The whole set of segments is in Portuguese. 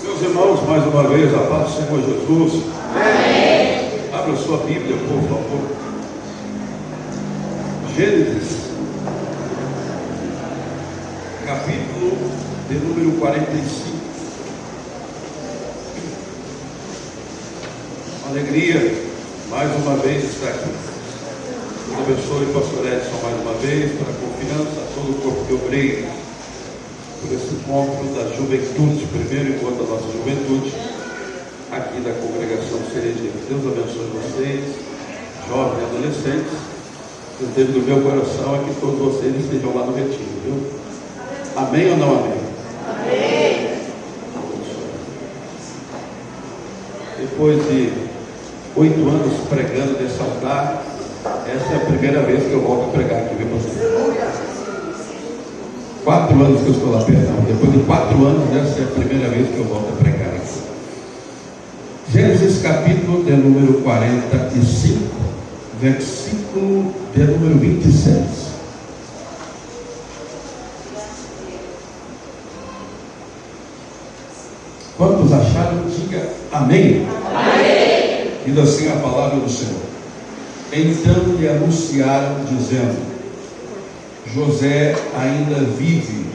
Meus irmãos, mais uma vez, a paz do Senhor Jesus. Amém. Abra sua Bíblia, por favor. Gênesis, capítulo de número 45. Alegria, mais uma vez, estar aqui. Deus abençoe o pastor Edson mais uma vez, pela confiança, a todo o corpo de obreiros, por esse encontro da juventude, primeiro encontro da nossa juventude, aqui da congregação Cerejeira. Deus abençoe vocês, jovens e adolescentes. O desejo do meu coração é que todos vocês estejam lá no retiro, viu? Amém ou não amém? Amém. Depois de 8 anos pregando nesse altar, essa é a primeira vez que eu volto a pregar aqui, viu, pastor? 4 anos que eu estou lá, perdão. Depois de 4 anos, essa é a primeira vez que eu volto a pregar aqui. Gênesis capítulo de número 45, versículo de número 26. Quantos acharam? Diga amém. Amém. Diz assim a palavra do Senhor. Então lhe anunciaram, dizendo: José ainda vive,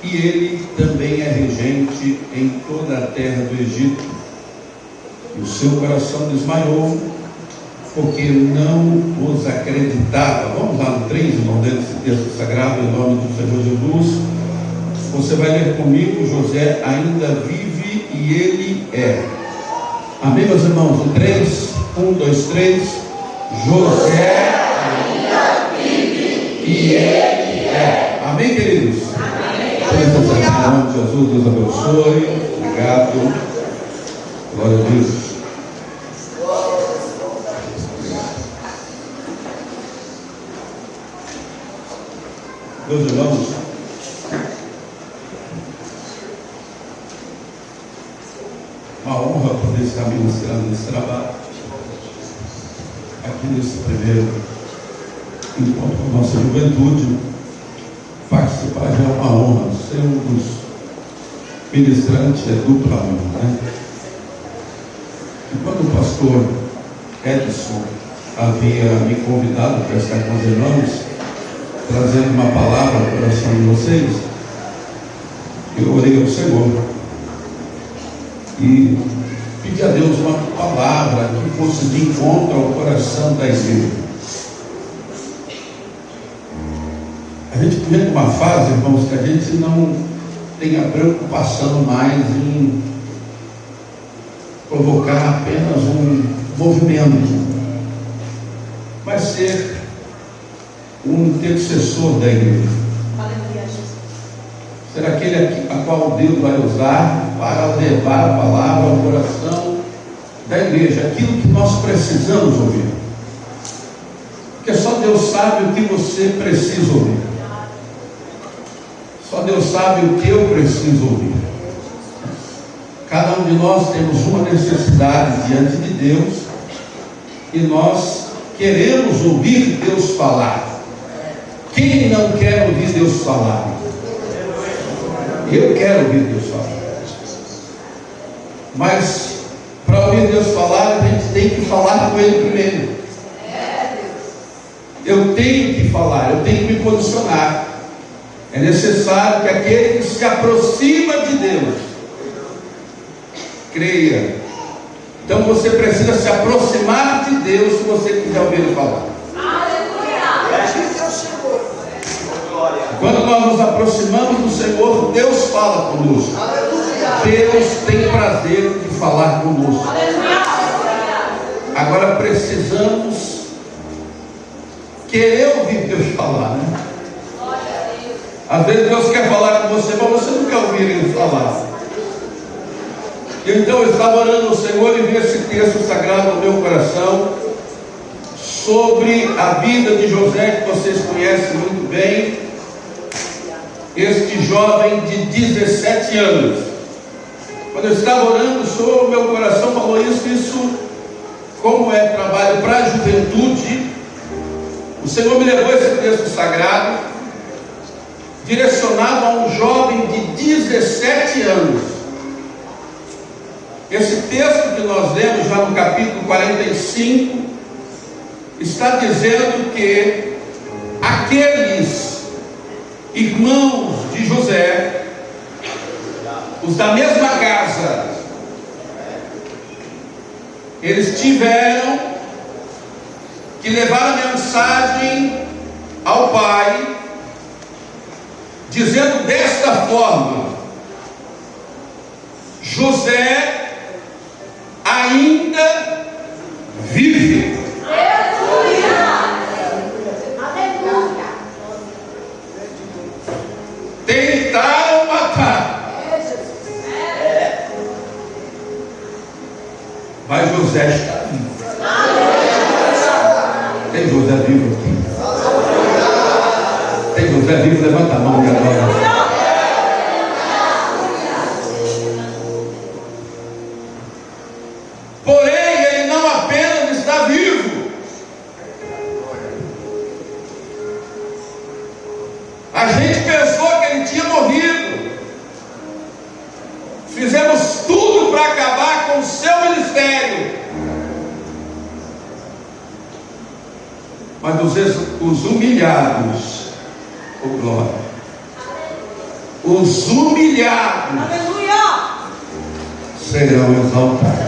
e ele também é regente em toda a terra do Egito. E o seu coração desmaiou, porque não os acreditava. Vamos lá no 3, irmão, dentro desse texto sagrado, em nome do Senhor Jesus. Você vai ler comigo: José ainda vive e ele é. Amém, meus irmãos? No 3, 1, 2, 3. José ainda vive e ele é. Amém, queridos? Amém. Em nome de Jesus, Deus abençoe. Obrigado. Glória a Deus. Meus irmãos, uma honra poder estar ministrando nesse trabalho, aqui nesse primeiro encontro com a nossa juventude. Participar já é uma honra, ser um dos ministrantes é dupla honra, né? E quando o pastor Edson havia me convidado para estar com os irmãos, trazendo uma palavra ao coração de vocês, eu orei ao Senhor e pedi a Deus uma palavra que fosse de encontro ao coração da igreja. A gente vive uma fase, irmãos, que a gente não tem a preocupação mais em provocar apenas um movimento, mas ser um intercessor da igreja. Ser aquele a qual Deus vai usar para levar a palavra ao coração da igreja, aquilo que nós precisamos ouvir, porque só Deus sabe o que você precisa ouvir. Só Deus sabe o que eu preciso ouvir. Cada um de nós temos uma necessidade diante de Deus e nós queremos ouvir Deus falar. Quem não quer ouvir Deus falar? Eu quero ouvir Deus falar. Mas para ouvir Deus falar, a gente tem que falar com Ele primeiro. Eu tenho que falar, eu tenho que me posicionar. É necessário que aquele que se aproxima de Deus creia. Então você precisa se aproximar de Deus se você quiser ouvir Ele falar. Quando nós nos aproximamos do Senhor, Deus fala conosco. Deus tem prazer de falar conosco. Agora precisamos querer ouvir Deus falar, né? Às vezes Deus quer falar com você, mas você não quer ouvir Ele falar. Então eu estava orando ao Senhor e vi esse texto sagrado no meu coração sobre a vida de José, que vocês conhecem muito bem. Este jovem de 17 anos. Quando eu estava orando, o Senhor, o meu coração falou isso como é trabalho para a juventude. O Senhor me levou esse texto sagrado direcionado a um jovem de 17 anos. Esse texto que nós lemos já no capítulo 45 está dizendo que aqueles irmãos de José, os da mesma casa, eles tiveram que levar a mensagem ao pai, dizendo desta forma: José ainda vive. Tentaram matar, mas José está vivo. Tem José vivo aqui? Tem José vivo? Levanta a mão que agora. Porém, ele não apenas está vivo, a gente pensou que ele tinha morrido. Fizemos tudo para acabar com o seu ministério, mas os humilhados, oh glória, os humilhados, aleluia, serão exaltados.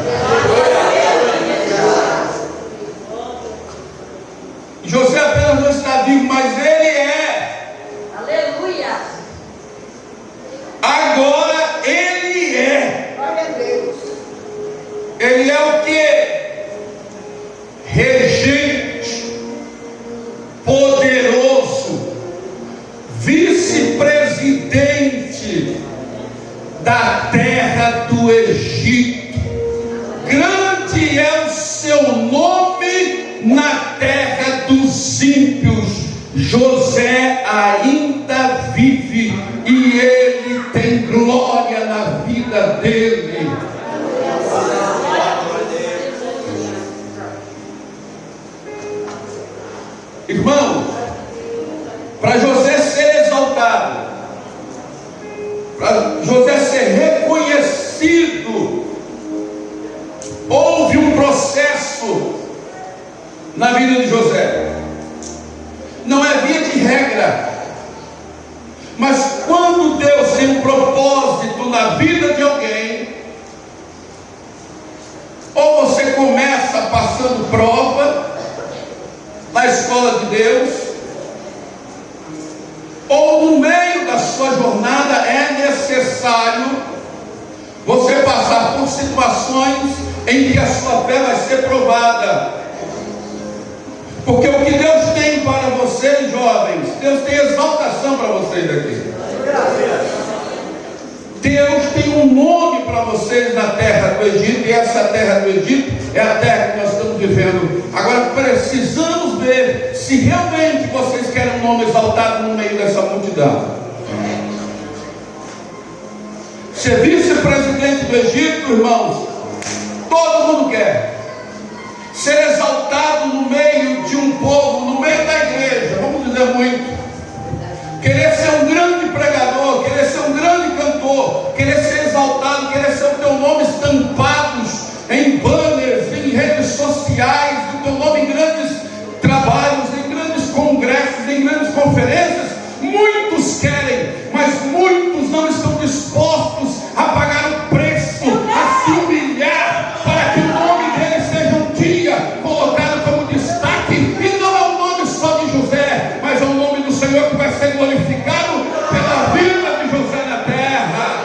José apenas não está vivo, mas ele é. Aleluia. Agora ele é. Glória a Deus. Ele é o que? Regente, poderoso, vice-presidente da terra do Egito. Grande é o seu nome na terra dos ímpios. José ainda vive e ele tem glória na vida dele. Irmãos, para José ser exaltado, para José ser reconhecido, houve um processo na vida de José. Não é via de regra, mas quando Deus tem um propósito na vida de alguém, ou você começa passando prova na escola de Deus, ou no meio da sua jornada é necessário você passar por situações em que a sua fé vai ser provada. Porque o que Deus tem para vocês, jovens, Deus tem exaltação para vocês aqui. Deus tem um nome para vocês na terra do Egito, e essa terra do Egito é a terra que nós estamos vivendo. Agora precisamos ver se realmente vocês querem um nome exaltado no meio dessa multidão. Ser vice-presidente do Egito, irmãos, todo mundo quer. Ser exaltado no meio de um povo, no meio da igreja, vamos dizer muito. Querer ser um grande pregador, querer ser um grande cantor, querer ser exaltado, querer ser o teu nome estampados em banners, em redes sociais, o teu nome em grandes trabalhos, em grandes congressos, em grandes conferências. Muitos querem, mas muitos não estão dispostos a pagar o preço, a se humilhar, para que o nome dele seja um dia colocado como destaque. E não é o nome só de José, mas é o nome do Senhor que vai ser glorificado pela vida de José na terra.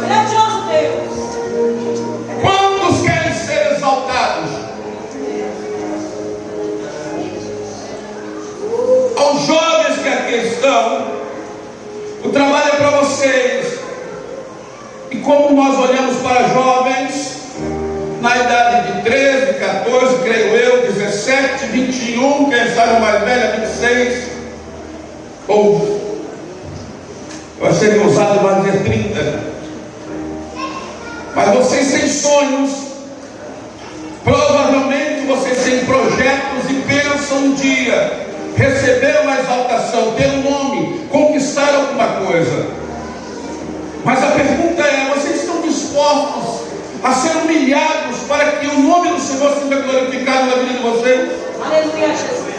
Grandioso Deus. Quantos querem ser exaltados? Aos jovens que aqui estão, o trabalho é para vocês. E como nós olhamos para jovens na idade de 13, 14, creio eu, 17, 21, quem sabe mais velha, 26, ou eu achei que usado mais dizer 30. Mas vocês têm sonhos, provavelmente vocês têm projetos e pensam um dia receberam a exaltação, ter um nome, conquistar alguma coisa. Mas a pergunta é: vocês estão dispostos a ser humilhados para que o nome do Senhor seja glorificado na vida de vocês? Aleluia, Jesus.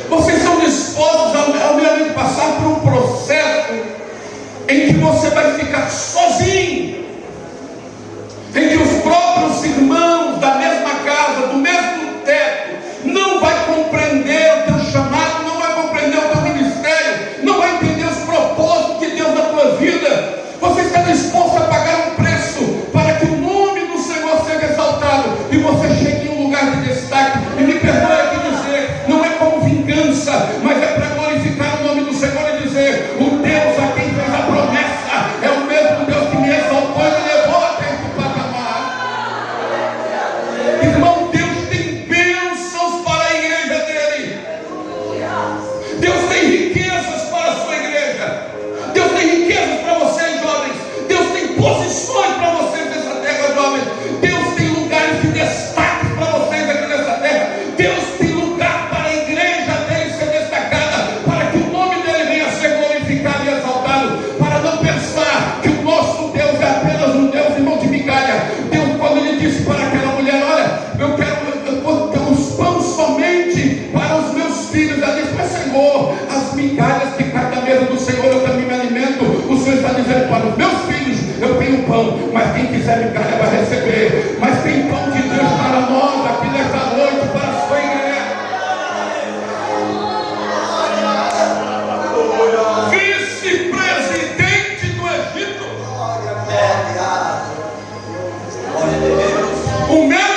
Vocês estão dispostos a meramente passar por um processo em que você vai ficar sozinho, em que os próprios irmãos da mesma casa, do mesmo teto, não vai compreender o teu chamado, não vai compreender o teu ministério, não vai entender os propósitos de Deus na tua vida? Você está disposto a pagar um preço para que o nome do Senhor seja exaltado e você chegue em um lugar de destaque? E me perdoe aqui dizer, não é como vingança, mas é para glorificar o nome do Senhor e dizer: o Deus a quem fez a promessa é o mesmo Deus que me exaltou e me levou até este patamar. Irmão, Deus tem bênçãos para a igreja dele. Deus tem riquezas para a sua igreja. Deus tem riquezas para vocês, jovens. Deus tem posições para vocês nessa terra, jovens. Deus tem lugares de destaque para vocês aqui nessa terra. Deus tem lugar para a igreja dele ser destacada, para que o nome dele venha a ser glorificado e exaltado. Para não pensar que o nosso Deus é apenas um Deus de mão de migalha. Deus, quando ele disse para aquela mulher: olha, eu vou ter os pães somente para os meus filhos, ela disse: mas Senhor, as migalhas que caem da mesa do Senhor eu também me alimento. O Senhor está dizendo: para os meus filhos eu tenho pão, mas quem quiser migalha vai receber. Mas tem pão de Deus para nós aqui nesta noite, para a sua igreja. Vice-presidente do Egito, o meu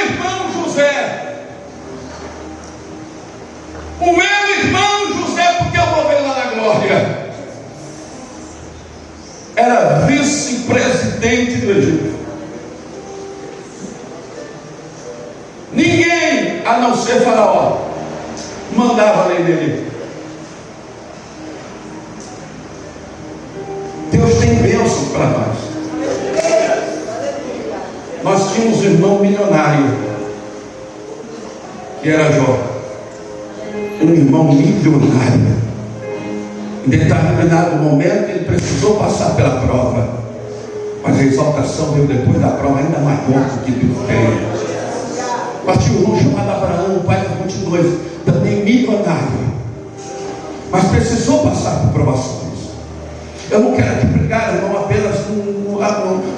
irmão José, porque eu vou ver lá na glória, era vice-presidente do Egito. Ninguém, a não ser Faraó, mandava a lei dele. Deus tem bênçãos para nós. Nós tínhamos um irmão milionário, que era Jó. Um irmão milionário. Em determinado momento ele precisou passar pela prova, mas a exaltação veio depois da prova ainda maior do que Deus tem. Mas tinha um irmão chamado Abraão, pai dos 22, também milionário, mas precisou passar por provações. Eu não quero aqui pregar, irmão, apenas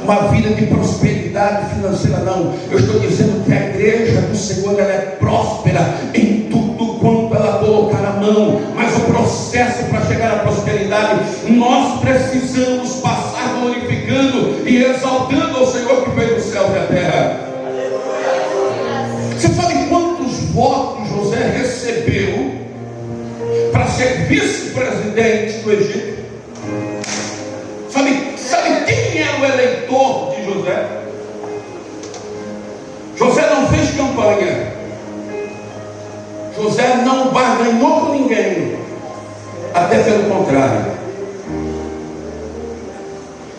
uma vida de prosperidade financeira, não. Eu estou dizendo que a igreja do Senhor, ela é próspera em tudo quanto ela colocar a mão. Mas o processo para chegar à prosperidade, nós precisamos passar glorificando e exaltando ao Senhor que fez o céu e a terra. Você sabe quantos votos José recebeu para ser vice-presidente do Egito? Sabe quem era o eleitor de José? José não fez campanha. José não barganhou com ninguém. Até pelo contrário.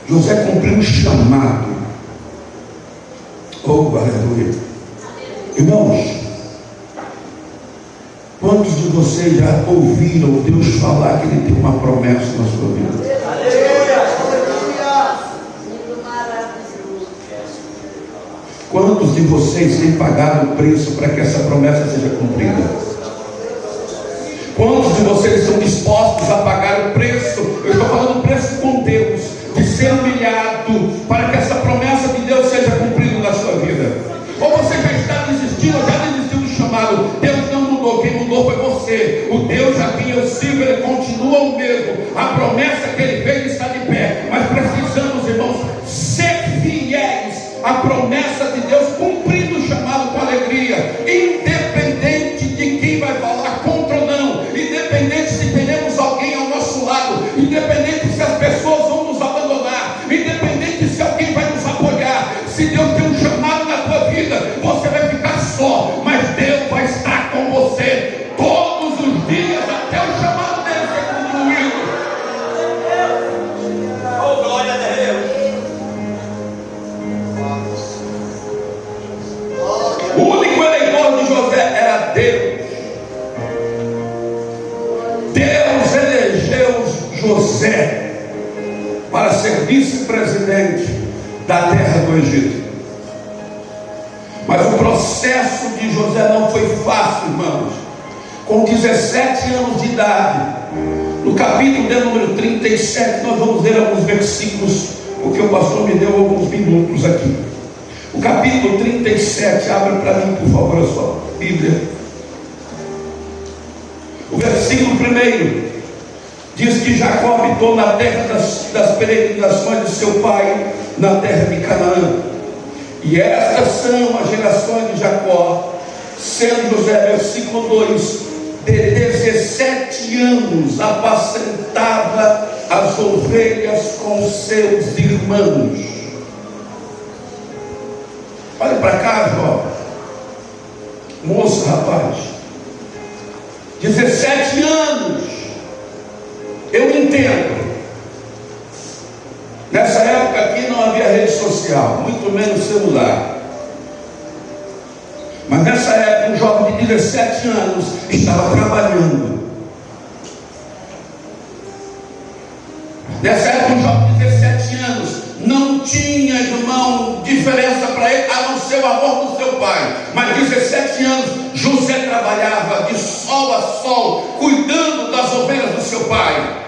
José cumpriu um chamado. Oh, aleluia. Irmãos, quantos de vocês já ouviram Deus falar que Ele tem uma promessa na sua vida? Quantos de vocês têm pagado o preço para que essa promessa seja cumprida? Quantos de vocês estão dispostos a pagar o preço? Eu estou falando preço com Deus, de ser humilhado para que essa promessa de Deus seja cumprida na sua vida. Ou você já está desistindo, ou já desistiu do chamado? Deus não mudou, quem mudou foi você. O Deus a quem eu sirvo, Ele continua o mesmo. A promessa que Ele fez está de pé. Mas precisamos, irmãos, ser fiéis à promessa de Deus, cumprindo o chamado com alegria, independente de quem vai falar contra ou não, independente se teremos alguém ao nosso lado, independente se as pessoas vão nos abandonar, independente se alguém vai nos apoiar. Se Deus tem um chamado na tua vida, você vai ficar só, mas Deus vai estar com você todos os dias até o chamado dele ser concluído. Oh, glória a Deus. José para ser vice-presidente da terra do Egito. Mas o processo de José não foi fácil, irmãos. Com 17 anos de idade, no capítulo de número 37, nós vamos ler alguns versículos, porque o pastor me deu alguns minutos aqui. O capítulo 37, abre para mim, por favor, a sua Bíblia. O versículo 1 diz que Jacó habitou na terra das peregrinações de seu pai, na terra de Canaã. E estas são as gerações de Jacó, sendo José, versículo 2, de 17 anos apacentava as ovelhas com seus irmãos. Olha para cá, jovem, moço, rapaz, 17 anos. Eu entendo. Nessa época aqui não havia rede social, muito menos celular. Mas nessa época um jovem de 17 anos estava trabalhando. Nessa época um jovem de 17 anos não tinha, irmão, diferença para ele, a não ser o amor do seu pai. Mas 17 anos José trabalhava de sol a sol, cuidando das ovelhas do seu pai.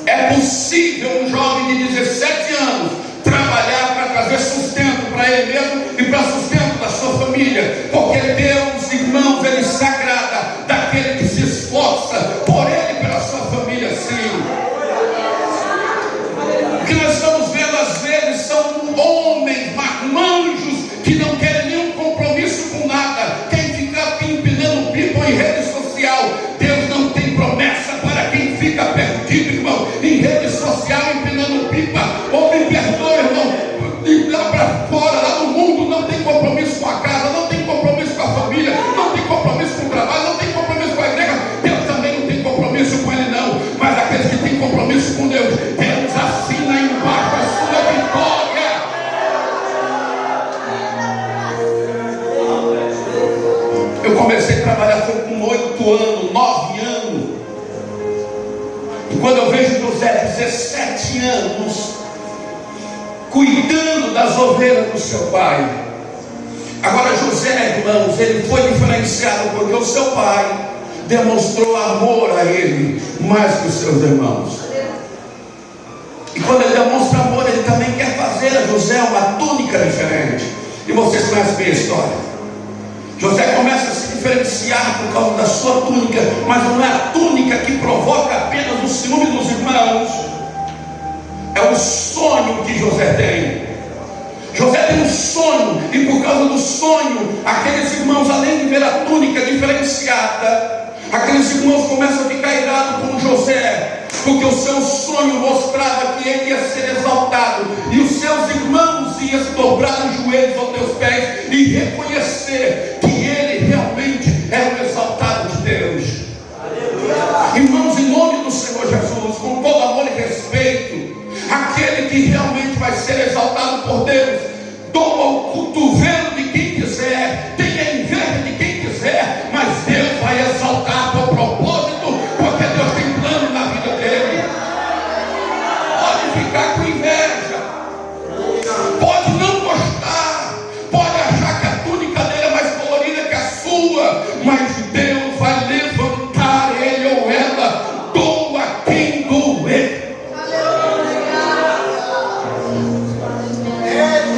É possível um jovem de 17 anos trabalhar para trazer sustento para ele mesmo e para sustento da sua família, porque Deus, irmãos, Ele se agrada daquele que se esforça por Ele e pela sua família, sim. O que nós estamos vendo às vezes são homens, marmanjos, que não querem nenhum compromisso com nada, quem fica empinando pipa em rede social. Deus não tem promessa para quem fica perdido, irmão, em rede social empinando pipa. Ou me perdoe, irmão, e lá para fora, lá no mundo, não tem compromisso com a casa, não tem compromisso com a família, não tem compromisso com o trabalho, não tem compromisso com a igreja. Deus também não tem compromisso com ele, não. Mas aqueles que têm compromisso com Deus, Deus assina embaixo a sua vitória. Eu comecei a trabalhar com 8 anos, 9 anos. E quando eu vejo José, 17 anos, cuidando das ovelhas do seu pai. Agora José, irmãos, ele foi diferenciado porque o seu pai demonstrou amor a ele mais que os seus irmãos. E quando ele demonstra amor, ele também quer fazer a José uma túnica diferente. E vocês conhecem bem a história. José começa a se diferenciar por causa da sua túnica, mas não é a túnica que provoca apenas o ciúme dos irmãos. É o sonho que José tem. José tem um sonho, e por causa do sonho, aqueles irmãos, além de ver a túnica diferenciada, aqueles irmãos começam a ficar irados com José, porque o seu sonho mostrava que ele ia ser exaltado, e os seus irmãos iam se dobrar os joelhos aos teus pés e reconhecer que ele realmente era o exaltado de Deus. Irmãos, em nome do Senhor Jesus, com todo amor e respeito, aquele que realmente vai ser exaltado por Deus, doa o cotovelo de quem quiser, tenha inveja de quem quiser, mas Deus vai exaltar por propósito, porque Deus tem plano na vida dele. Pode ficar com inveja, pode não gostar, pode achar que a túnica dele é mais colorida que a sua, mas Deus vai levantar ele ou ela, doa quem doer.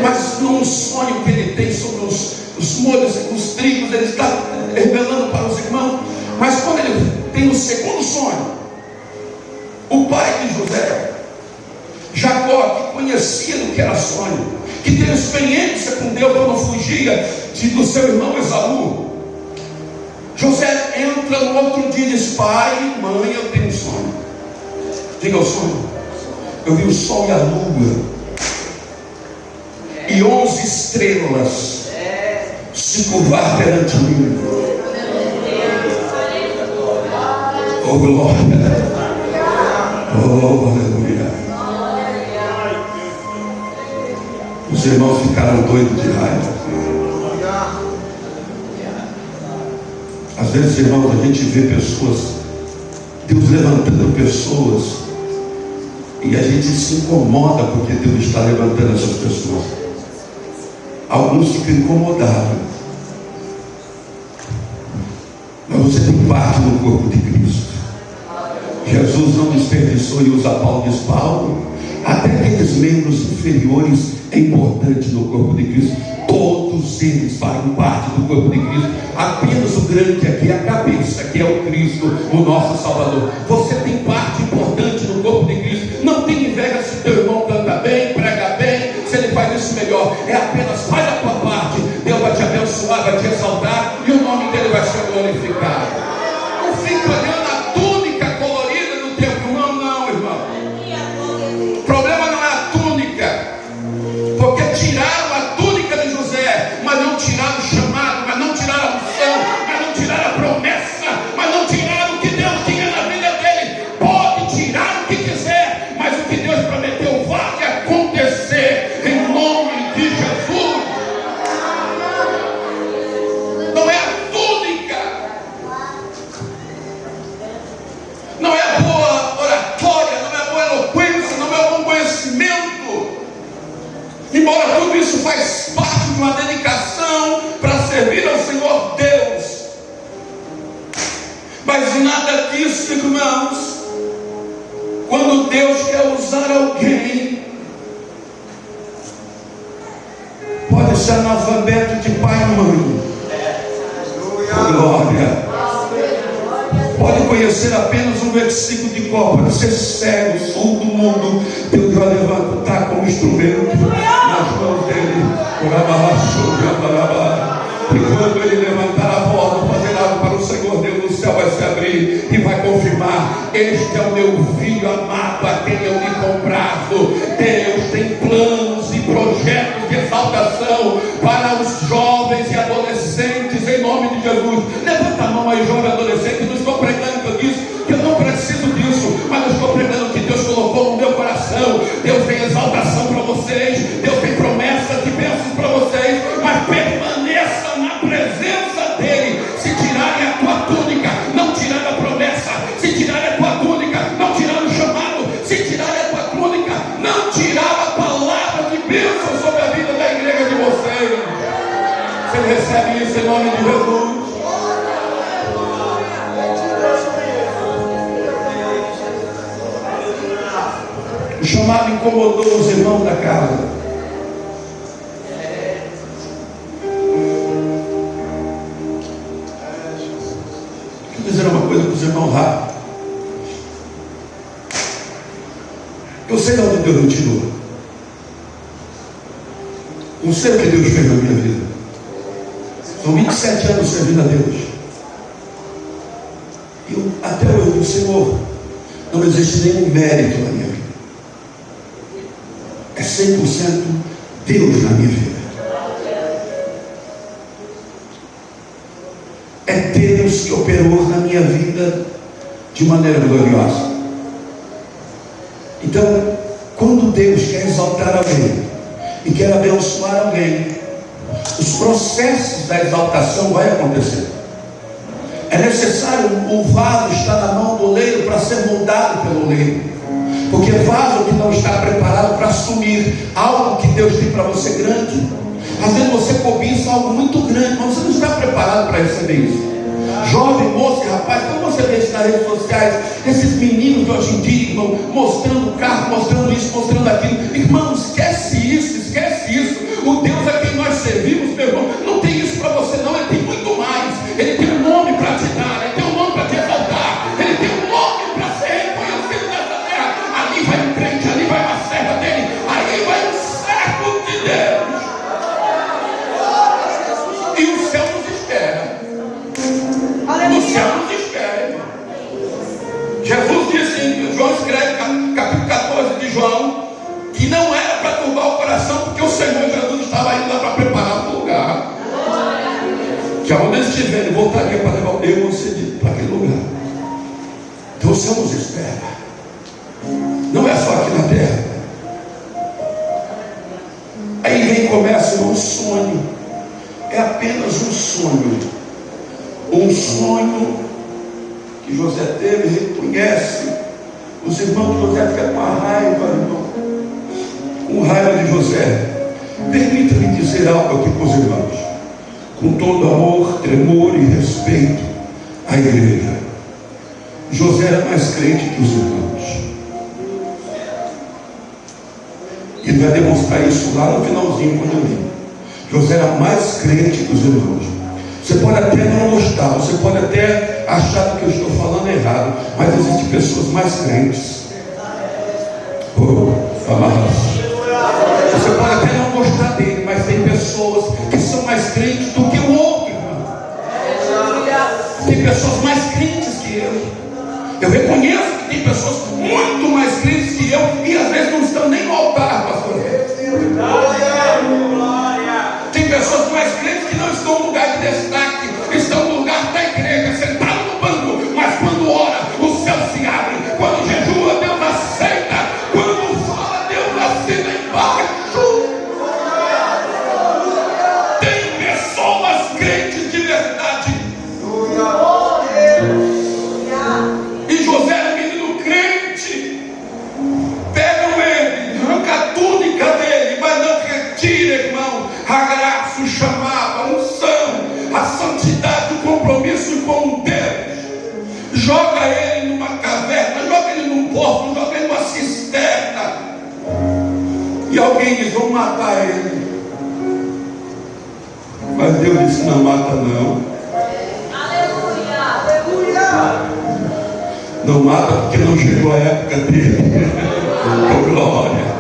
Mas num sonho que ele tem sobre os molhos, os trigos, ele está revelando para os irmãos. Mas quando ele tem o segundo sonho, o pai de José, Jacó, que conhecia do que era sonho, que teve experiência com Deus quando fugia do seu irmão Esaú, José entra no outro dia e diz: pai, mãe, eu tenho um sonho. Diga o sonho. Eu vi o sol e a lua e 11 estrelas se curvar perante mim. Oh glória, oh aleluia. Os irmãos ficaram doidos de raiva. Às vezes, irmãos, a gente vê pessoas Deus levantando pessoas, e a gente se incomoda porque Deus está levantando essas pessoas. Alguns ficam incomodados, mas você tem parte no corpo de Cristo. Jesus não desperdiçou, e usa Paulo, diz Paulo, até aqueles membros inferiores é importante no corpo de Cristo. Todos eles fazem parte do corpo de Cristo. Apenas o grande aqui é a cabeça, que é o Cristo, o nosso Salvador. Você tem parte importante no corpo de Cristo. Não tem inveja se teu irmão canta bem, prega bem, se ele faz isso melhor. É apenas faz a tua parte. Deus vai te abençoar, vai te exaltar, e o nome dele vai ser glorificado. Não fica olhando a túnica colorida do teu irmão, não, irmão. O problema não é a túnica, porque tiraram a túnica de José, mas não tiraram o chamado, mas não tiraram a unção, mas não tiraram a promessa, mas não tiraram o que Deus tinha na vida dele. Pode tirar o que quiser, mas o que Deus prometeu vai acontecer, em nome de Jesus. Não é a túnica, não é a boa oratória, não é a boa eloquência, não é o bom conhecimento. Embora tudo isso faz parte de uma dedicação para servir ao Senhor Deus, mas nada disso, irmãos, quando Deus quer usar alguém, pode ser analfabeto de pai e mãe, glória, pode conhecer apenas um versículo de cor, pode ser cego, surdo, mundo, Deus vai levantar como instrumento nas mãos dele, e quando ele levantar a voz, fazer algo para o Senhor Deus do céu vai se abrir e vai confirmar: este é o meu filho amado, a quem eu me comprazo. Deus tem planos e projetos de exaltação para os jovens e adolescentes, em nome de Jesus. Levanta a mão aí, jovem adolescente. Não estou pregando que eu disse que eu não preciso disso, mas eu estou pregando que Deus colocou no meu coração. Deus tem exaltação para vocês, Deus tem promessas de bênçãos para vocês, mas permaneça na presença dele. Se tirarem a tua túnica, não tirarem a promessa. Se tirarem a tua túnica, não tirarem o chamado. Se tirarem a tua túnica, não tiraram a palavra de bênção sobre a vida da igreja de vocês. Você recebe isso em nome de Jesus. O chamado incomodou os irmãos da casa. Deixa eu dizer uma coisa para os irmãos rápido. Eu sei de onde Deus me tirou. Não sei o que Deus fez na minha vida. São 27 anos servindo a Deus. E até hoje digo: Senhor, não existe nenhum mérito na minha vida. É 100% Deus na minha vida. É Deus que operou na minha vida de maneira gloriosa. Então, quando Deus quer exaltar alguém e quer abençoar alguém, os processos da exaltação vão acontecer. É necessário o vaso estar na mão do oleiro para ser moldado pelo oleiro. Porque vaso que não está preparado para assumir algo que Deus tem para você grande. Às vezes você cobiça algo muito grande, mas você não está preparado para receber isso. Jovem, moça e rapaz, quando você vê isso nas redes sociais, esses meninos de hoje em dia, irmão, mostrando carro, mostrando isso, mostrando aquilo. Irmão, esquece isso, esquece isso. O Deus a quem nós servimos, meu irmão, não tem isso para você não, ele tem muito mais. Ele tem um nome para te dar, ele tem um nome para te exaltar, ele tem um nome para ser reconhecido nessa terra. Ali vai um crente, ali vai uma serva dele, aí vai um servo de Deus. E o céu nos espera. O céu nos espera, irmão. Jesus disse em João, escreve capítulo 14 de João, que não era para turbar o coração, porque o Senhor Jesus estava indo lá para preparar o lugar. Que aonde eles estiverem, voltaria para levar eu e você para aquele lugar. Então o céu nos espera. Não é só aqui na terra. Aí vem e começa um sonho. É apenas um sonho. Um sonho que José teve, reconhece. Os irmãos de José ficam com a raiva, irmão. Com raiva de José. Permita-me dizer algo aqui para os irmãos, com todo amor, tremor e respeito à igreja. José era mais crente que os irmãos. Ele vai demonstrar isso lá no finalzinho, quando eu li. José era mais crente que os irmãos. Você pode até não gostar, você pode até achar que eu estou falando errado, mas existem pessoas mais crentes. Você pode até não gostar dele, mas tem pessoas que são mais crentes do que o outro, irmão. Tem pessoas mais crentes que eu. Eu reconheço que tem pessoas muito mais crentes que eu, e às vezes não estão nem no altar, pastor. Tem pessoas mais crentes que não estão no lugar de destaque, estão no lugar da igreja, sentado no banco, mas quando ora, o céu se abre. Quando jejua, Deus aceita. Quando fala, Deus assina embaixo. Tem pessoas crentes de verdade. E José era um menino crente. Pegam ele, arranca a túnica dele, mas não retira, irmão, a graça, o chamado, a unção, a santidade, o compromisso com Deus. Joga ele numa caverna, joga ele num poço, joga ele numa cisterna. E alguém diz: vão matar ele. Mas Deus disse: não mata não. Não mata porque não chegou a época dele. Oh, glória.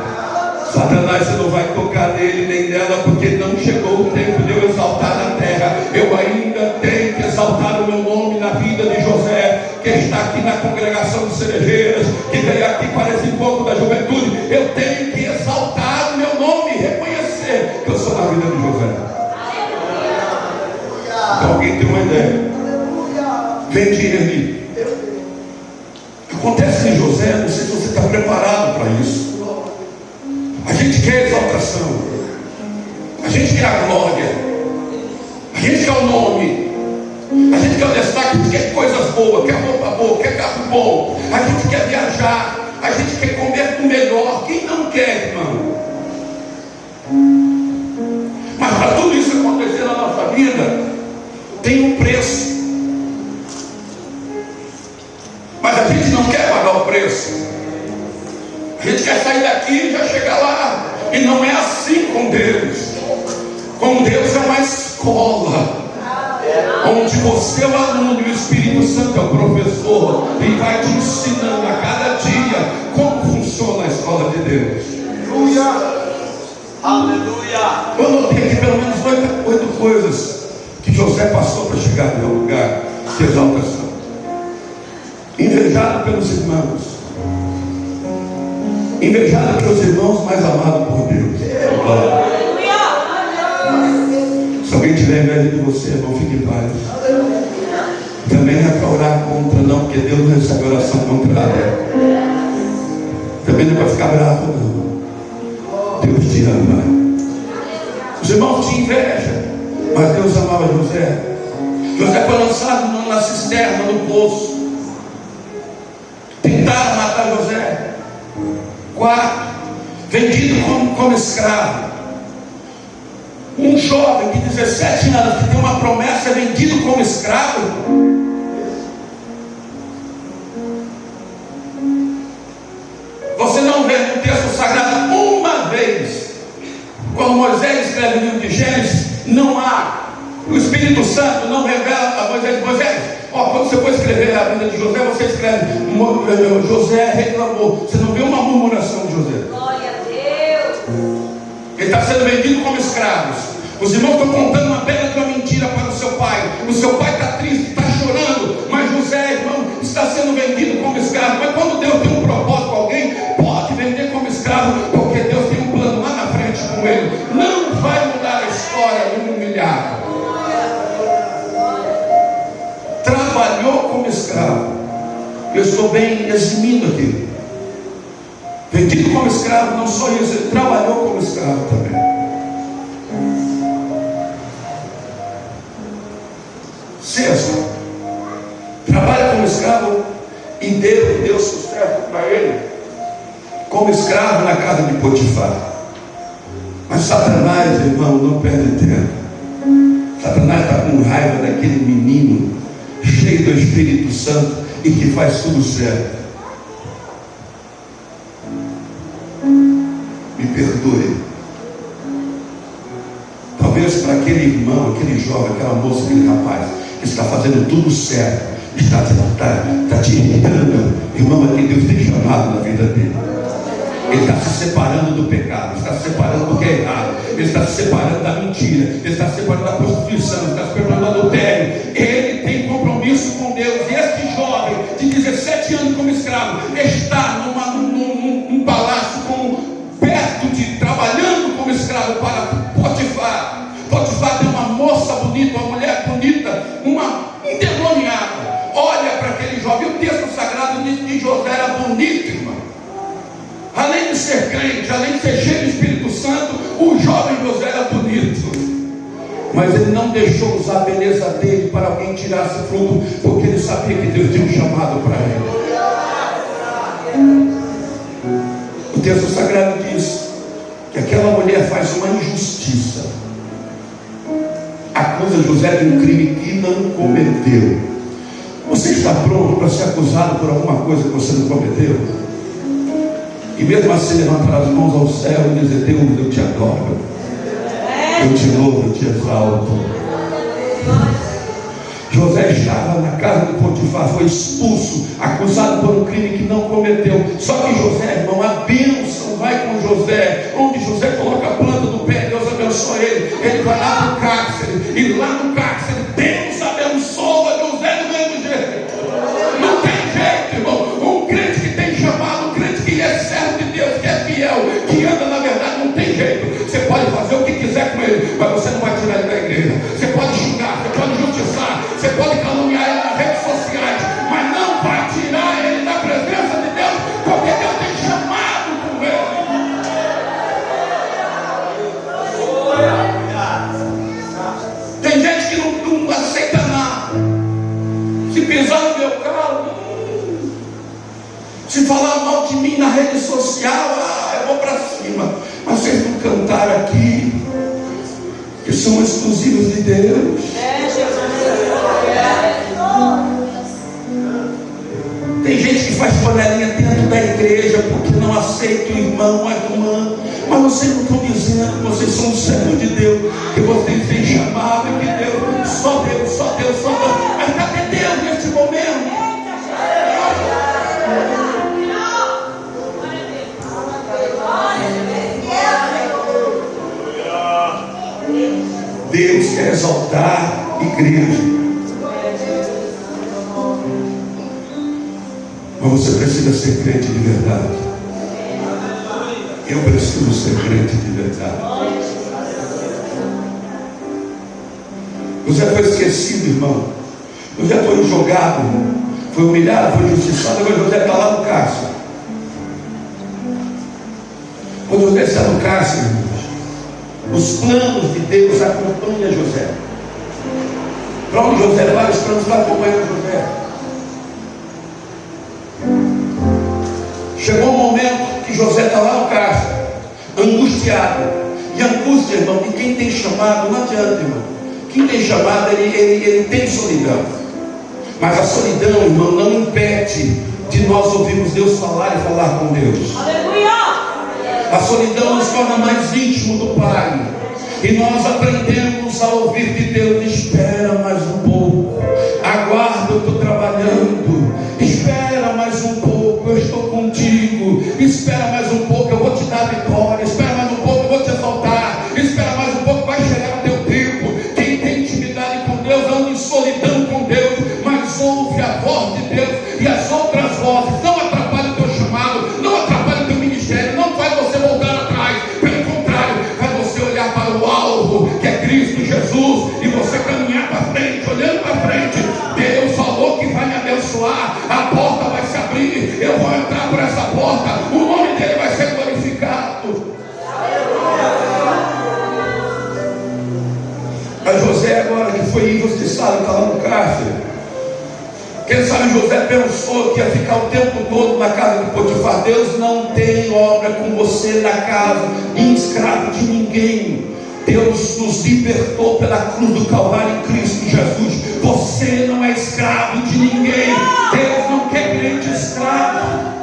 Satanás, você não vai tocar nele nem nela, porque não chegou o tempo de eu exaltar na terra. Eu ainda tenho que exaltar o meu nome na vida de José, que está aqui na congregação de Cerejeiras, que veio aqui para esse encontro da juventude. Eu tenho que exaltar o meu nome, reconhecer que eu sou na vida de José. Então alguém tem uma ideia? Vende ele. Acontece em José, não sei se você está preparado para isso. A gente quer exaltação, a gente quer a glória, a gente quer o nome, a gente quer o destaque, a gente quer coisas boas, quer roupa boa, quer carro bom, a gente quer viajar, a gente quer comer do melhor. Quem não quer, irmão? Mas para tudo isso acontecer na nossa vida, tem um preço. Mas a gente não quer pagar o preço. A gente quer sair daqui e já chegar lá. E não é assim com Deus. Com Deus é uma escola, onde você é o aluno e o Espírito Santo é o professor, e vai te ensinando a cada dia como funciona a escola de Deus. Aleluia. Eu notei aqui pelo menos 8 coisas que José passou para chegar no lugar de exaltação. Invejado pelos irmãos, invejado pelos irmãos, mais amado por Deus. Se alguém tiver inveja de você, não fique em paz. Também não é para orar contra, não, porque Deus não recebe oração contrária. Também não é para ficar bravo, não. Deus te ama. Os irmãos tinham inveja, mas Deus amava José. José foi lançado na cisterna, no poço. Tentaram matar José. 4, vendido como escravo. Um jovem de 17 anos que tem uma promessa, é vendido como escravo. Você não vê no texto sagrado uma vez, quando Moisés escreve o livro de Gênesis, não há. O Espírito Santo não revela a Moisés: quando você for escrever a vida de José, você escreve: José reclamou. Você não vê uma murmuração de José. Glória a Deus. Ele está sendo vendido como escravos. Os irmãos estão contando uma bela de uma mentira para o seu pai. O seu pai está triste, está chorando, mas José, irmão, está sendo vendido como escravo. Mas quando Deus tem um propósito com alguém, pode vender como escravo, porque Deus tem um plano lá na frente com ele. Não vai mudar a história de um humilhado. Trabalhou como escravo. Eu estou bem eximindo aqui. Vendido como escravo, não só isso, ele trabalhou como escravo também. Sexto, trabalha como escravo E Deus deu sucesso para ele como escravo na casa de Potifar. Mas Satanás, irmão, não perde tempo. Satanás está com raiva daquele menino cheio do Espírito Santo e que faz tudo certo. Me perdoe. Talvez para aquele irmão, aquele jovem, aquela moça, aquele rapaz que está fazendo tudo certo, está te irritando, irmão, é que Deus tem chamado na vida dele. Ele está se separando do pecado, está se separando do que é errado, ele está se separando da mentira, ele está se separando da prostituição, ele está se separando do adultério. Ele tem compromisso com Deus. E este jovem de 17 anos como escravo está num palácio trabalhando como escravo para Potifar. Potifar tem uma moça bonita, uma mulher bonita, uma endemoniada. Olha para aquele jovem. O texto sagrado diz que José era bonito, irmão. Além de ser crente, além de ser cheio do Espírito Santo, o jovem José era bonito. Mas ele não deixou usar a beleza dele para alguém tirar esse fruto, porque ele sabia que Deus tinha um chamado para ele. O texto sagrado diz que aquela mulher faz uma injustiça, acusa José de um crime que não cometeu. Você está pronto para ser acusado por alguma coisa que você não cometeu? E mesmo assim levantar as mãos ao céu e dizer: Deus, eu te adoro, eu te louvo, eu te exalto. José estava na casa de Potifar, foi expulso, acusado por um crime que não cometeu. Só que José, irmão, a bênção vai com José. Onde José coloca a planta do pé, Deus abençoa ele. Ele vai lá no cárcere, e lá no cárcere Deus abençoa José do mesmo jeito. Não tem jeito, irmão. Um crente que tem chamado, um crente que é servo de Deus, que é fiel, que anda na verdade, não tem jeito. Você pode fazer o que quiser com ele, mas você não vai tirar ele da igreja. Você pode xingar, você pode injustiçar, você pode caluniar ele nas redes sociais, mas não vai tirar ele da presença de Deus, porque Deus tem chamado com ele. Tem gente que não aceita nada. Se pisar no meu carro, se falar mal de mim na rede social, eu vou para cima. Mas vocês não cantaram aqui que são exclusivos de Deus. Tem gente que faz panelinha dentro da igreja porque não aceita o irmão, a irmã. Mas vocês não estão dizendo que vocês são servos de Deus, que vocês têm chamado e que Deus, só Deus, só Deus, só Deus. Mas cadê Deus neste momento? Deus quer exaltar a igreja, mas você precisa ser crente de verdade. Eu preciso ser crente de verdade. José foi esquecido, irmão. José foi jogado, foi humilhado, foi injustiçado. Agora José está lá no cárcere. Quando José está no cárcere, os planos de Deus acompanham José. Para onde José vai, os planos estão acompanhando José. Chegou um momento que José está lá no cárcere, angustiado. E angústia, irmão, de quem tem chamado, não adianta, irmão. Quem tem chamado, ele tem solidão. Mas a solidão, irmão, não impede de nós ouvirmos Deus falar e falar com Deus. Aleluia! A solidão nos torna mais íntimo do Pai. E nós aprendemos a ouvir de Deus: espera mais um pouco, aguarda, eu estou trabalhando, espera mais um pouco, eu estou contigo, espera mais um pouco, eu vou te dar vitória, espera mais um pouco, eu vou te exaltar, espera mais um pouco, vai chegar o teu tempo. Quem tem intimidade com Deus anda em solidão com Deus, mas ouve a voz de Deus, e as outras vozes não atrapalham o teu chamado, não atrapalham o teu ministério, não faz você voltar atrás, pelo contrário, faz você olhar para o alvo, que é Cristo Jesus, e você caminhar para frente, olhando para frente. Deus falou que vai me abençoar, a porta vai se abrir, eu vou entrar por essa porta, o nome dele vai ser glorificado. Mas José, agora que foi injustiçado, está lá no cárcere, Quem sabe José pensou que ia ficar o tempo todo na casa de Potifar. Deus não tem obra com você na casa, nem escravo de ninguém. Deus nos libertou pela cruz do Calvário em Cristo Jesus. Você não é escravo de ninguém. Deus não quer crente escravo.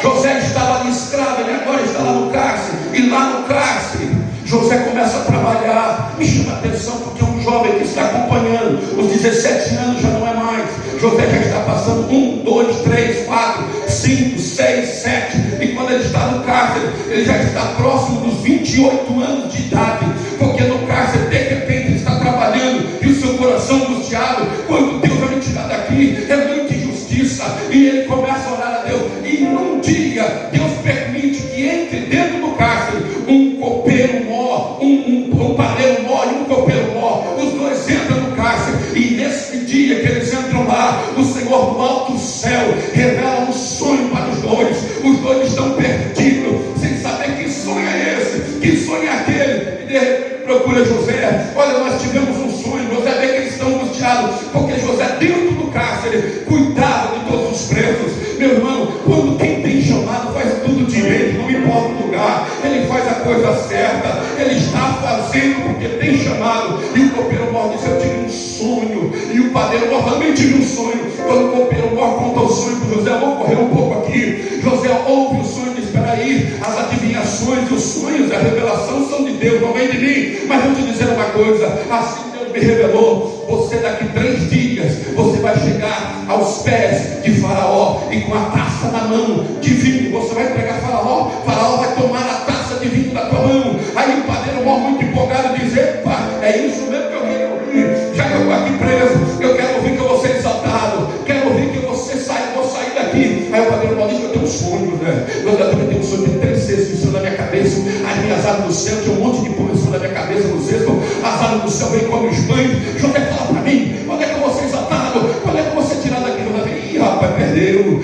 José estava ali escravo, ele agora está lá no cárcere. E lá no cárcere, José começa a trabalhar. Me chama a atenção porque um jovem que está acompanhando, os 17 anos já não é mais. José já está passando 1, 2, 3, 4, 5, 6, 7. E quando ele está no cárcere, ele já está próximo dos 28 anos de idade. Porque no cárcere, de repente, ele está trabalhando e o seu coração angustiado. Quando Deus vai me tirar daqui, é muita injustiça. E ele começa a orar a Deus. E num dia, Deus permite que entre dentro do cárcere um copeiro mó, um padeiro mó e um copeiro mó. Os dois entram no cárcere. E nesse dia que eles entram lá, o Senhor do alto céu revela um sonho para os dois. Os dois estão perdidos, sem saber que sonho é esse, que sonho é aquele. E de repente procura José. Olha, nós tivemos um sonho. José vê que eles estão angustiados, porque José, dentro do cárcere, cuidava de todos os presos. Meu irmão, quando quem tem chamado faz tudo direito, não importa o lugar, ele faz a coisa certa, ele está fazendo porque tem chamado. E o copeiro mor disse: eu tive um sonho. E o padeiro mor também tive um sonho. Quando o copeiro mor conta o sonho para José, vou correr um pouco aqui. José ouve o sonho e diz: espera aí, as adivinhações e os sonhos, a revelação são de Deus, não vem de mim. Mas vou te dizer uma coisa, assim Deus me revelou: você daqui 3 dias, você vai chegar aos pés de Faraó, e com a taça na mão de vinho, você vai entregar a Faraó. Faraó vai tomar a taça de vinho da tua mão. Aí o padeiro mor, muito empolgado, diz: epa, é isso mesmo que eu quero ouvir. Já que eu estou aqui preso, eu quero ouvir que eu vou ser exaltado, quero ouvir que você vou sair daqui. Aí o padeiro mor diz: eu tenho um sonho, né? Eu também tenho um sonho, tem 3 cestos em cima da minha cabeça, as minhas asas do céu, tinha um monte de pão em cima da minha cabeça no cesto, as asas do céu vem como os pães. José, fala para mim, quando é que eu vou ser exaltado? Quando é que eu vou ser tirado daqui? José, ih, rapaz, perdeu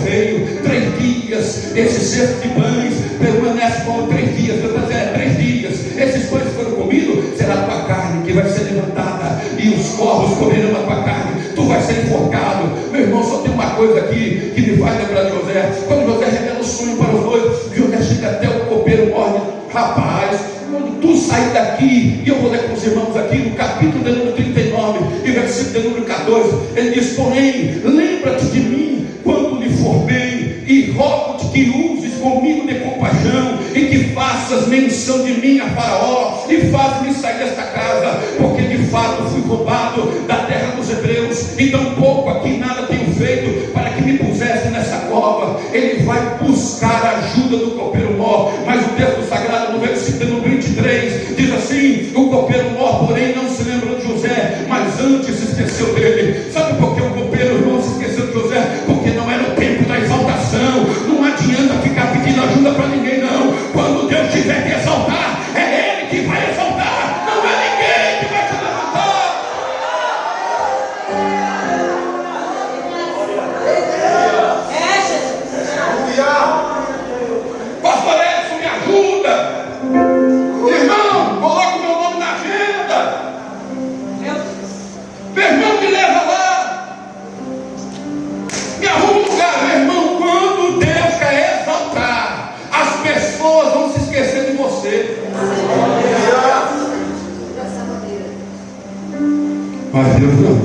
feio. 3 dias, esse cesto de pães permanece por 3 dias. Eu estou dizendo, 3 dias, esses pães foram comidos, será a tua carne que vai ser levantada, e os corvos comerão a tua carne, tu vai ser enforcado. Meu irmão, só tem uma coisa aqui que me faz lembrar de José. Quando José revela o sonho para os dois, José chega até o copeiro, morre: rapaz, quando tu sair daqui, e eu vou ler com os irmãos aqui no capítulo de número 39 e versículo de número 14, ele diz: porém, lembra-te de mim quando lhe for bem, e rogo-te que uses comigo de compaixão, e que faças menção de mim a Faraó, e faz-me sair desta casa, porque de fato fui roubado da terra dos hebreus, e tão pouco aqui nada tenho feito para que me pusesse nessa cova. Ele vai buscar a ajuda do copeiro mor, mas o texto sagrado no versículo 23 diz assim: o copeiro mor, porém, não se lembrou de José, mas antes se esqueceu dele. Sabe por que o copeiro, irmão, se esqueceu de José? Porque não era o tempo da exaltação. Não adianta ficar pedindo ajuda para ninguém, não. Quando Deus tiver que exaltar, é Ele que vai exaltar, não é ninguém que vai te levantar. Pastor Edson, me ajuda. Irmão, coloca o meu nome na agenda. Meu irmão, me leva lá. Me arruma um lugar. Meu irmão, quando Deus quer exaltar, as pessoas vão se esquecer de você. Mas Deus não.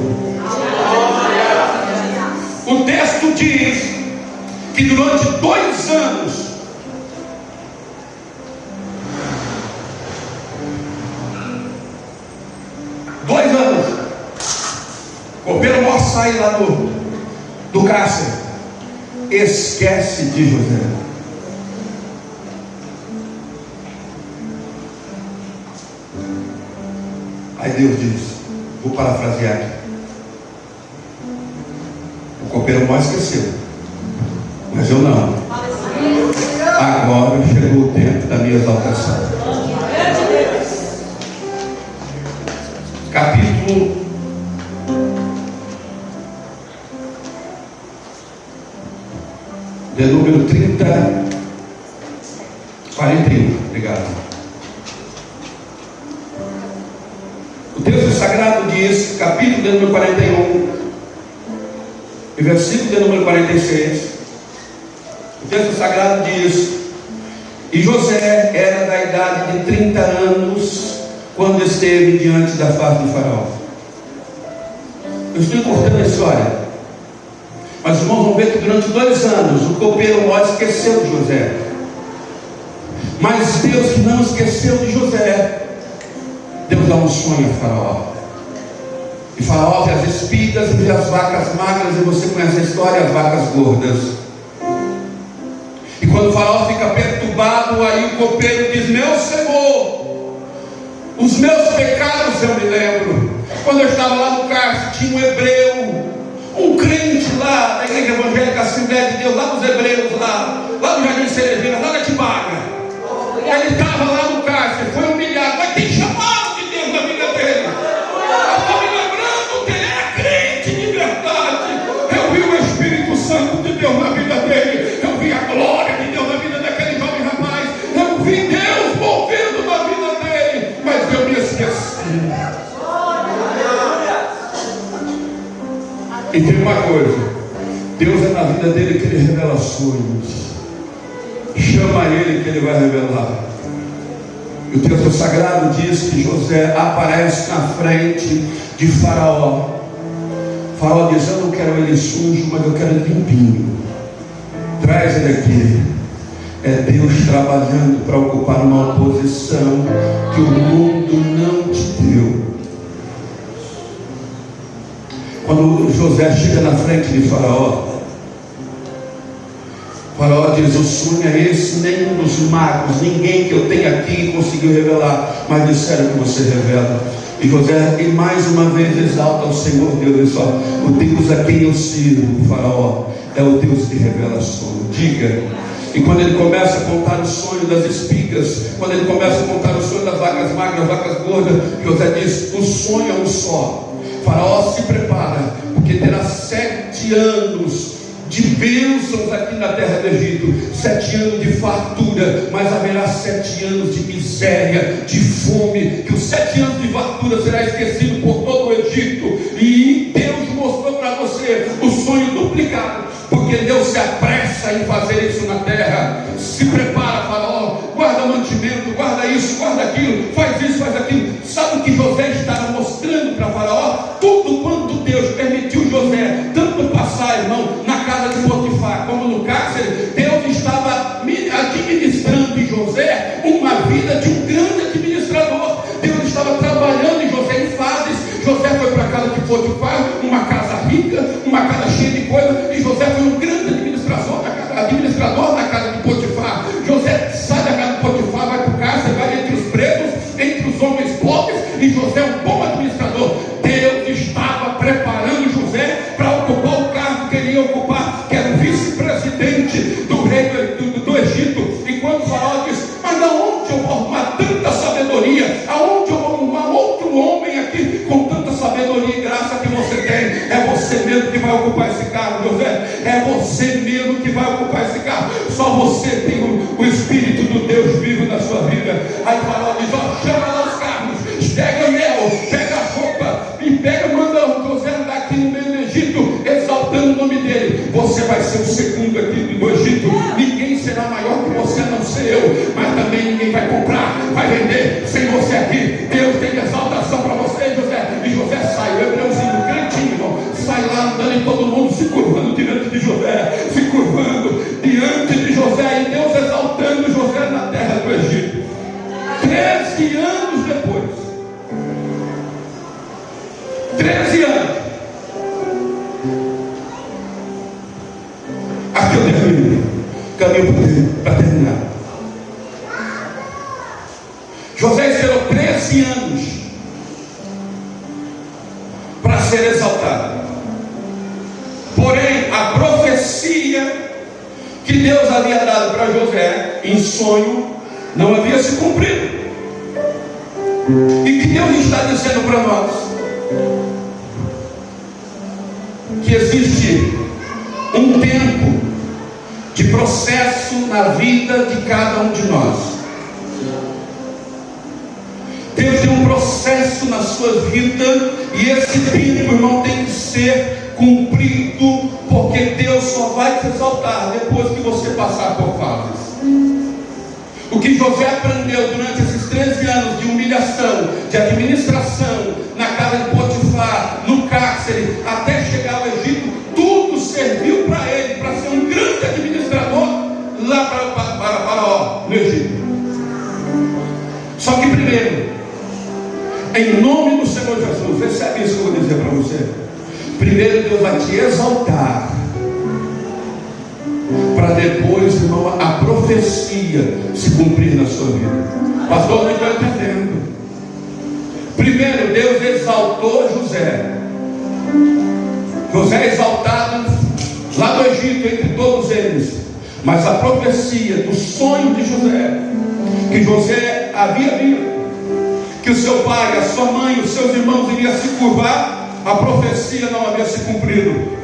O texto diz que durante 2 anos, o copeiro mor sai lá do cárcere, esquece de José. Aí Deus diz, vou parafrasear aqui: o copeiro mor esqueceu, mas eu não. Agora chegou o tempo da minha exaltação. Capítulo de número 41. Obrigado. O texto sagrado diz, capítulo de número 41, E versículo de número 46, o texto sagrado diz: e José era da idade de 30 anos quando esteve diante da face do faraó. Eu estou encurtando a história, mas os irmãos vão ver que durante 2 anos o copeiro Mó esqueceu de José. Mas Deus, que não esqueceu de José, Deus dá um sonho a Faraó. E Faraó vê as espigas, vê as vacas magras, e você conhece a história, as vacas gordas. E quando o Faraó fica perturbado, aí o copeiro diz: meu Senhor, os meus pecados eu me lembro. Quando eu estava lá no cárcere, tinha um hebreu, um crente lá da igreja evangélica Assembleia de Deus, lá dos hebreus, lá do Jardim Cerejeira, lá da Tibaga. Ele estava lá no cárcere, foi humilhado, mas tem chamado de Deus na vida dele. Eu estou me lembrando que ele era crente de verdade. Eu vi o Espírito Santo de Deus na vida dele. Eu vi a glória de Deus na vida daquele jovem rapaz. Eu vi Deus movendo na vida dele, mas eu me esqueci. E tem uma coisa: Deus é na vida dele que ele revela sonhos. Chama ele que ele vai revelar. E o texto sagrado diz que José aparece na frente de Faraó. Faraó diz: eu não quero ele sujo, mas eu quero ele limpinho. Traz ele aqui. É Deus trabalhando para ocupar uma posição que o mundo não te deu. Quando José chega na frente de Faraó, Faraó diz: o sonho é esse, nenhum dos magos, ninguém que eu tenho aqui conseguiu revelar, mas disseram que você revela. E José, e mais uma vez, exalta o Senhor Deus, e só: o Deus a quem eu sirvo, Faraó, é o Deus que revela sonho. Diga. E quando ele começa a contar o sonho das espigas, quando ele começa a contar o sonho das vacas magras, vacas gordas, José diz: o sonho é um só. Faraó, se prepara, porque terá 7 anos de bênçãos aqui na terra do Egito, 7 anos de fartura, mas haverá 7 anos de miséria, de fome, que os 7 anos de fartura será esquecido por todo o Egito. E Deus mostrou para você o sonho duplicado, porque Deus se apressa em fazer isso na terra. Se prepara, Faraó, guarda mantimento, guarda isso, guarda aquilo, faz isso, faz aquilo. Sabe o que José estava mostrando para Faraó? Tudo quanto Deus permitiu José tanto passar, irmão, na casa de Potifar como no cárcere, Deus estava administrando em José uma vida de um grande administrador. Deus estava trabalhando em José em fases. José foi para a casa de Potifar, uma casa rica, uma casa cheia de coisas, e José foi um grande administrador na casa de Potifar. José sai da casa de Potifar, vai para o cárcere, vai entre os presos, entre os homens pobres, e José é um bom administrador. Deus estava preparando José para ocupar o cargo que ele ia ocupar, que era o vice-presidente do rei do Egito. E quando o Faraó diz: mas de onde eu vou arrumar tanta sabedoria? Aonde eu vou arrumar outro homem aqui com tanta sabedoria e graça que você tem? É você mesmo que vai ocupar esse cargo, José. É você mesmo que vai ocupar esse cargo. Só você tem o Espírito do Deus vivo na sua vida. Aí o Faraó diz: ó, chama lá os carros, pega mel, pega a roupa e manda o José andar aqui no meio do Egito, exaltando o nome dele. Você vai ser o segundo aqui do Egito. Ninguém será maior que você, a não ser eu. Mas também ninguém vai comprar, vai vender sem você aqui. Deus tem exaltação para você, José. E José sai, o hebreuzinho, crentinho, irmão, sai lá andando e todo mundo se curvando diante de José, se curvando diante de José, e Deus exaltando José na terra do Egito. 13 anos depois, 13 anos, aqui eu termino, caminho para terminar. José esperou 13 anos para ser exaltado. Porém, a profecia que Deus havia dado para José em sonho não havia se cumprido. E que Deus está dizendo para nós que existe um tempo de processo na vida de cada um de nós. Deus tem um processo na sua vida, e esse tempo, irmão, tem que ser cumprido, porque Deus só vai te exaltar depois que você passar por fases. O que José aprendeu durante esses 13 anos de humilhação, de administração, na casa de Potifar, no cárcere, até chegar ao Egito, tudo serviu para ele, para ser um grande administrador lá para Faraó, no Egito. Só que primeiro, em nome do Senhor Jesus, recebe isso que eu vou dizer para você. Primeiro Deus vai te exaltar, para depois, irmão, a profecia se cumprir na sua vida. Pastor, não estou entendendo. Primeiro Deus exaltou José. José é exaltado lá do Egito entre todos eles. Mas a profecia do sonho de José, que José havia visto, que o seu pai, a sua mãe, os seus irmãos iriam se curvar, a profecia não havia se cumprido.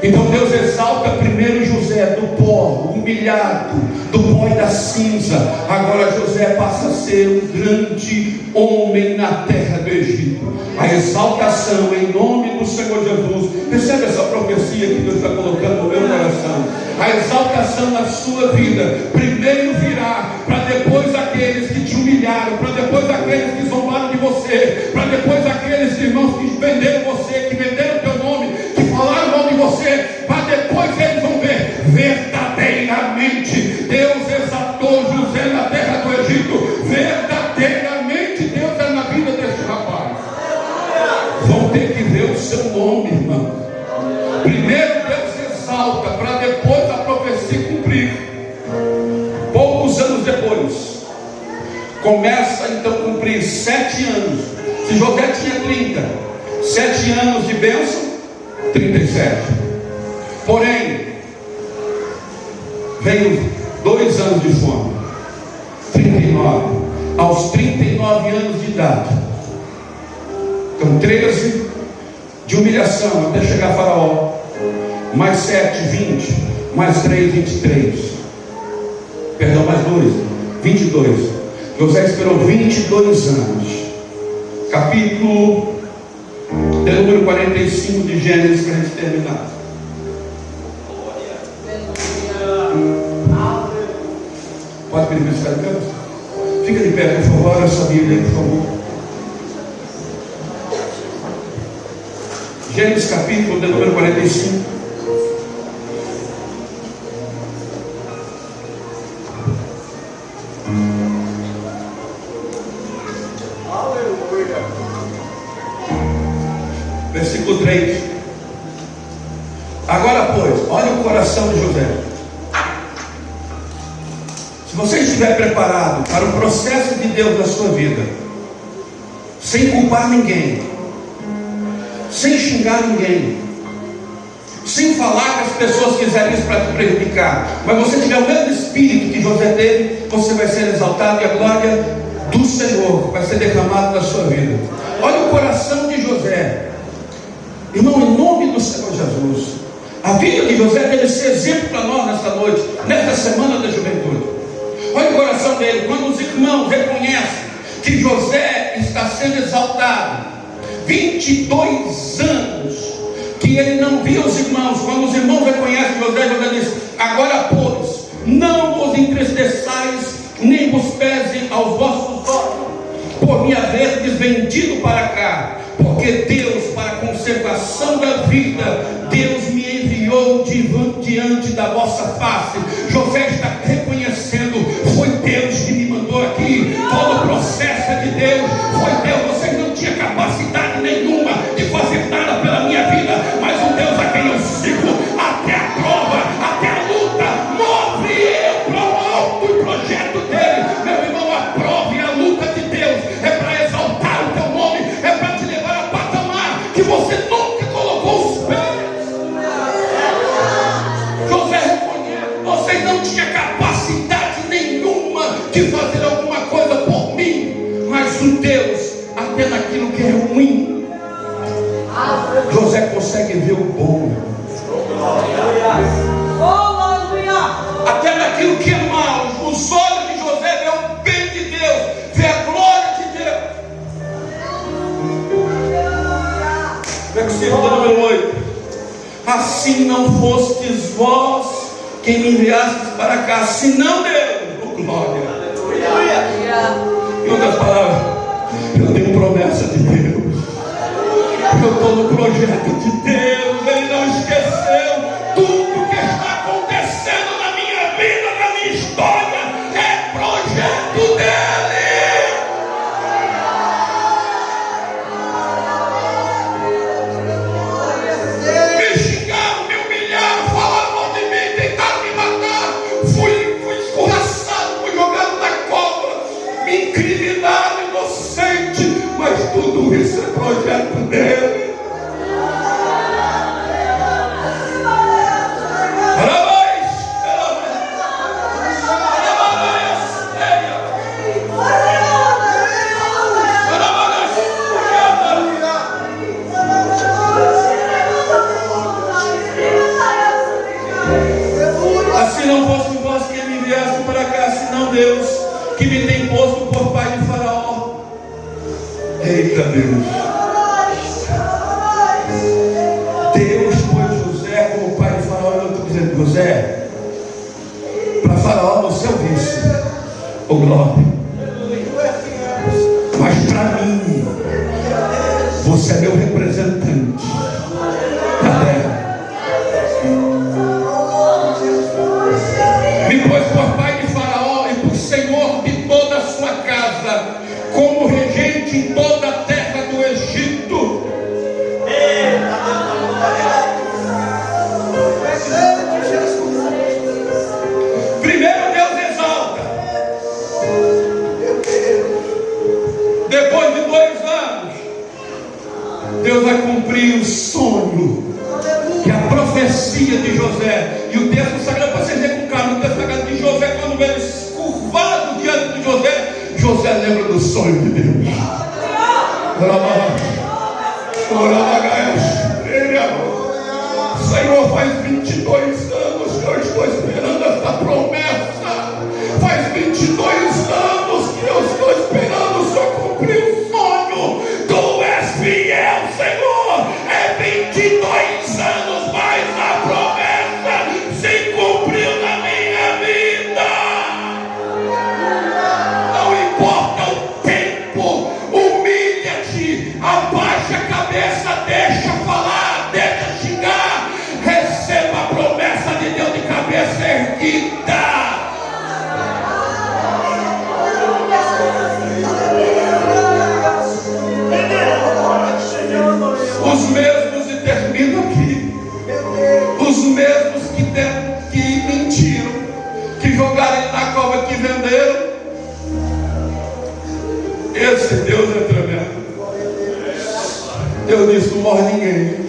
Então Deus exalta primeiro José do pó, humilhado, do pó e da cinza. Agora José passa a ser um grande homem na terra do Egito. A exaltação em nome do Senhor Jesus. Recebe essa profecia que Deus está colocando no meu coração. A exaltação na sua vida primeiro virá, para depois aqueles que te humilharam, para depois aqueles que zombaram de você, para depois aqueles irmãos que venderam você, que venderam o teu nome, que falaram mal de você, para depois eles vão ver verdadeiramente Deus exaltou José na terra do Egito. Verdadeiramente Deus é na vida deste rapaz. Vão ter que ver o seu nome, irmão. Primeiro Deus exalta, para depois a profecia cumprir. Poucos anos depois, começa então a cumprir 7 anos. Se José tinha 30, 7 anos de bênção, 37. Porém, veio 2 anos de fome, 39. Aos 39 anos de idade, então 13 de humilhação até chegar a Faraó, mais 7, 20, mais 3, 23. Perdão, mais 2, 22. José esperou 22 anos. Capítulo de número 45 de Gênesis, para a gente terminar. Pode pedir para ficar de pé? Fica de pé, por favor. Olha essa Bíblia aí, por favor. Gênesis capítulo de número 45. Versículo 3. Agora, pois, olha o coração de José. Se você estiver preparado para o processo de Deus na sua vida, sem culpar ninguém, sem xingar ninguém, sem falar que as pessoas fizeram isso para te prejudicar, mas você tiver o mesmo espírito que José teve, você vai ser exaltado e a glória do Senhor vai ser derramada na sua vida. Olha o coração de José. Irmão, em nome do Senhor Jesus, a vida de José deve ser exemplo para nós nesta noite, nesta semana da juventude. Olha o coração dele, quando os irmãos reconhecem que José está sendo exaltado, 22 anos que ele não via os irmãos, quando os irmãos reconhecem José, José diz: agora pois, não vos entristeçais, nem vos pese aos vossos olhos, por me haverdes vendido para cá, porque Deus, para a conservação da vida, Deus me enviou diante da vossa face. José está reconhecendo: foi Deus que me mandou aqui, todo o processo é de Deus, foi Deus. Vocês não tinham capacidade nenhuma de fazer nada pela minha vida, mas o Deus a quem eu sigo, até a prova, até a luta, move eu para o alto o projeto dele. Meu irmão, a prova e a luta de Deus é para exaltar o teu nome, é para te levar a patamar que você nunca colocou os pés. José reconhece: vocês não tinham capacidade nenhuma de fazer alguma coisa por mim, mas o Deus, até naquilo que é ruim, José consegue ver o bom. Até naquilo que é mal, os olhos de José vê o bem de Deus, vê a glória de Deus. Versículo número 8. assim não fostes vós quem me enviastes para cá, senão Deus. Oh, glória. Em outras palavras, eu tenho promessa de Deus. Eu estou no projeto de Deus. Ele não esqueceu. Tudo que está acontecendo na minha vida, na minha história, é projeto dele. Me xingaram, me humilharam, falaram mal de mim, tentaram me matar. Fui escorraçado, fui jogado na cova, me incriminaram, inocente. Mas tudo isso é projeto dele. Assim não fosse vós que me enviaste para cá, senão Deus, que me tem posto por pai de Faraó. Eita Deus! Deus pôs José como pai de Faraó. Eu estou dizendo, José, para Faraó você é o vice, ô glória. Mas para mim, você é meu representante na terra. Me pôs por pai de Faraó e por senhor de toda a sua casa, como regente em toda a terra do Egito. Primeiro Deus exalta. Depois de 2 anos, Deus vai cumprir o sonho, que é a profecia de José. E o texto sagrado, para vocês verem com calma, o texto sagrado de José, quando ele curvado diante de José, José lembra do sonho de Deus. Senhor, faz 22 anos que eu estou esperando esta promessa. Faz 22 anos que eu estou esperando o Senhor cumprir o sonho. Tu és fiel, Senhor. É 22 anos, mas a promessa se cumpriu na minha vida. Não importa o tempo, humilha-te, abaixa a cabeça, deixa falar, deixa xingar, receba a promessa de Deus de cabeça erguida. Os mesmos, e termino aqui, os mesmos que mentiram, que jogaram ele na cova, que venderam. Esse Deus é tremendo. Deus disse: não morre ninguém.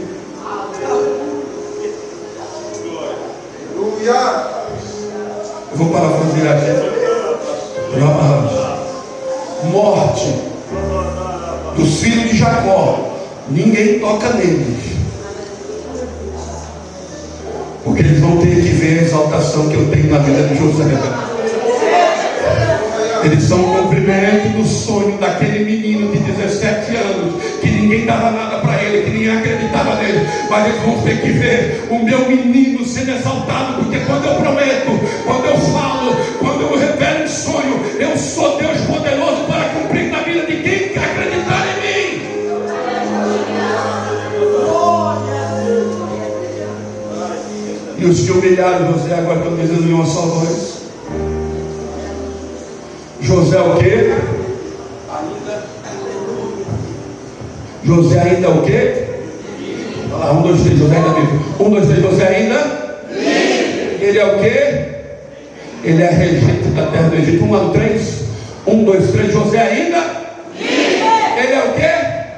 Eu vou parafrasear aqui. Morte dos filhos de Jacó, ninguém toca neles, porque eles vão ter que ver a exaltação que eu tenho na vida de José. Eles são o cumprimento do sonho daquele menino de 17 anos, que ninguém dava nada para ele, que ninguém acreditava nele, mas eles vão ter que ver o meu menino sendo exaltado, porque quando eu prometo, quando eu falo, quando eu revelo um sonho, eu sou Deus poderoso para cumprir na vida de quem quer acreditar em mim. E os que humilharam José agora estão dizendo de uma só voz: José o quê? José ainda o quê? Olha lá, 1, 2, 3, José ainda vive. 1, 2, 3, José ainda? Ele é o quê? Ele é regente da terra do Egito. 1, 2, 3. 1, 2, 3, José ainda? Ele é o quê?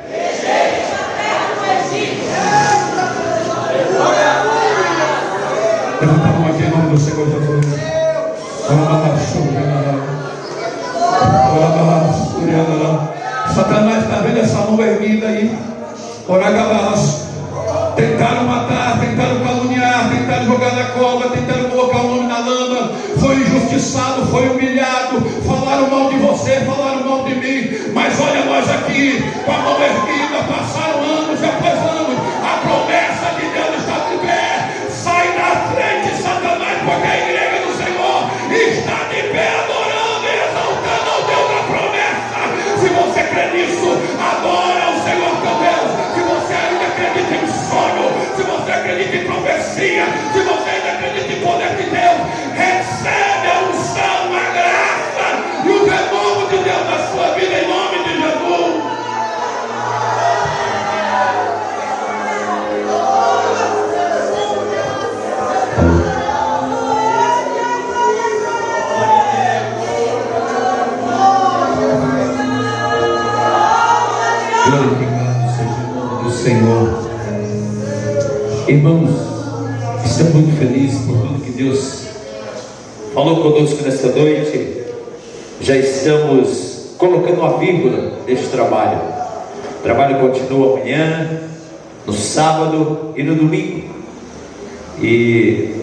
Regente da terra do Egito. Levanta a mão aqui em nome do Senhor Jesus. Satanás está vendo essa mão erguida aí. Tentaram matar, tentaram caluniar, tentaram jogar na cova, tentaram colocar o nome na lama. Foi injustiçado, foi humilhado. Falaram mal de você, falaram mal de mim. Mas olha nós aqui, com a mão erguida. Passaram anos após anos. A promessa de Deus está de pé. está de pé adorando e exaltando ao Deus da promessa. Se você crê nisso, adora o Senhor teu Deus. Se você ainda acredita em sonho, se você acredita em profecia, se você ainda acredita em poder de Deus, recebe a unção, a graça e o renovo de Deus na sua vida em nome de Jesus. Glorificado seja o nome do Senhor. Irmãos, estamos muito felizes por tudo que Deus falou conosco nesta noite. Já estamos colocando uma vírgula neste trabalho. O trabalho continua amanhã, no sábado e no domingo. E